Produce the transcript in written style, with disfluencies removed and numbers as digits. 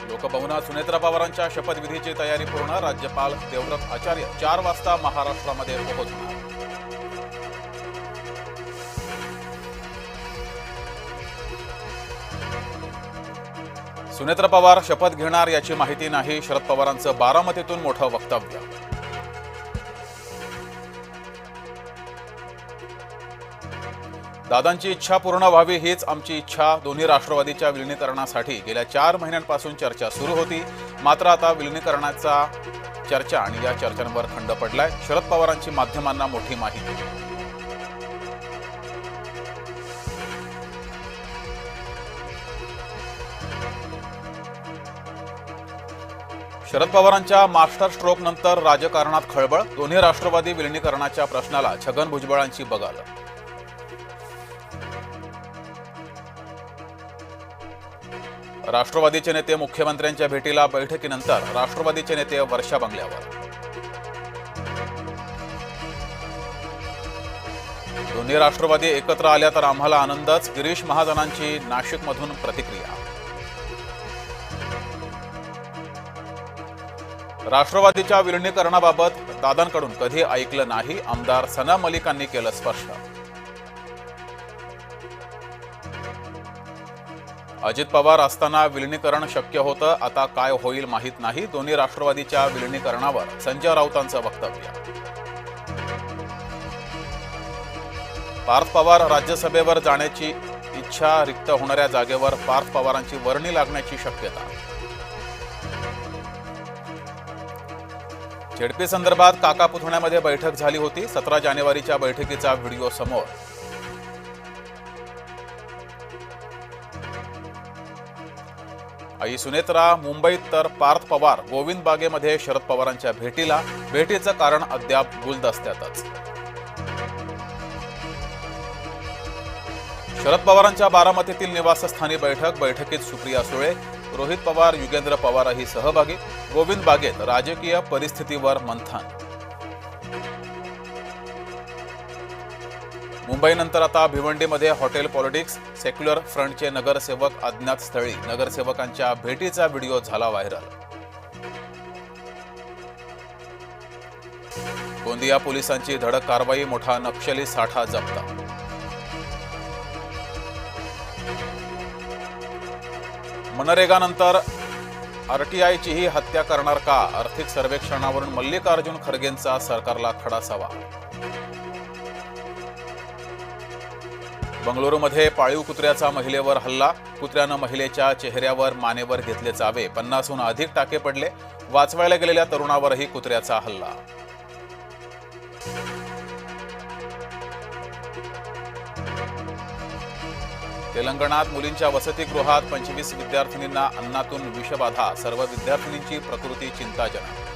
लोकभवनात सुनेत्रा पवारांच्या शपथविधीची तयारी पूर्ण. राज्यपाल देवव्रत आचार्य 4 वाजता महाराष्ट्रामध्ये पोहोचणार. सुनेत्रा पवार शपथ घेणार याची माहिती नाही. शरद पवारांचं बारामतीतून मोठं वक्तव्य. दादांची इच्छा पूर्ण व्हावी हीच आमची इच्छा. दोन्ही राष्ट्रवादीच्या विलीनीकरणासाठी गेल्या 4 महिन्यांपासून चर्चा सुरू होती. मात्र आता विलीनीकरणाचा चर्चा आणि या चर्चांवर खंड पडलाय. शरद पवारांची माध्यमांना मोठी माहिती. शरद पवारांच्या मास्टर स्ट्रोक नंतर राजकारणात खळबळ. दोन्ही राष्ट्रवादी विलीनीकरणाच्या प्रश्नाला छगन भुजबळांची बगाल. राष्ट्रवादीचे नेते मुख्यमंत्र्यांच्या भेटीला. बैठकीनंतर राष्ट्रवादीचे नेते वर्षा बंगल्यावर. दोन्ही राष्ट्रवादी एकत्र आल्या तर आम्हाला आनंदच. गिरीश महाजनांची नाशिकमधून प्रतिक्रिया. राष्ट्रवादीच्या विलीनीकरणाबाबत दादांकडून कधी ऐकलं नाही. आमदार सना मलिकांनी केलं स्पष्ट. अजित पवार असताना विलीनीकरण शक्य होतं. आता काय होईल माहीत नाही. दोन्ही राष्ट्रवादीच्या विलीनीकरणावर संजय राऊतांचं वक्तव्य. पार्थ पवार राज्यसभेवर जाण्याची इच्छा. रिक्त होणाऱ्या जागेवर पार्थ पवारांची वर्णी लागण्याची शक्यता. झेडपी संदर्भात काका पुतण्यामध्ये बैठक झाली होती. 17 जानेवारीच्या बैठकीचा व्हिडिओ समोर. आई सुनेत्रा मुंबईत तर पार्थ पवार गोविंद बागेमध्ये शरद पवारांच्या भेटीला. भेटीचं कारण अद्याप गुलदस्त्यातच. शरद पवारांच्या बारामतीतील निवासस्थानी बैठक. बैठकीत सुप्रिया सुळे, रोहित पवार, युगेंद्र पवारही सहभागी. गोविंद बागेत राजकीय परिस्थितीवर मंथन. मुंबईनंतर आता भिवंडीमध्ये हॉटेल पॉलिटिक्स. सेक्युलर फ्रंटचे नगरसेवक अज्ञात स्थळी. नगरसेवकांच्या भेटीचा व्हिडिओ झाला व्हायरल. गोंदिया पोलिसांची धडक कारवाई. मोठा नक्षली साठा जप्त. मनरेगानंतर आरटीआयचीही हत्या करणार का? आर्थिक सर्वेक्षणावरून मल्लिकार्जुन खरगेंचा सरकारला खडा सवाल. बंगळुरूमध्ये पाळीव कुत्र्याचा महिलेवर हल्ला. कुत्र्यानं महिलेच्या चेहऱ्यावर मानेवर घेतले चावे. 50हून अधिक टाके पडले. वाचवायला गेलेल्या तरुणावरही कुत्र्याचा हल्ला. तेलंगणात मुलींच्या वसतिगृहात 25 विद्यार्थिनींना अन्नातून विषबाधा. सर्व विद्यार्थिनींची प्रकृती चिंताजनक.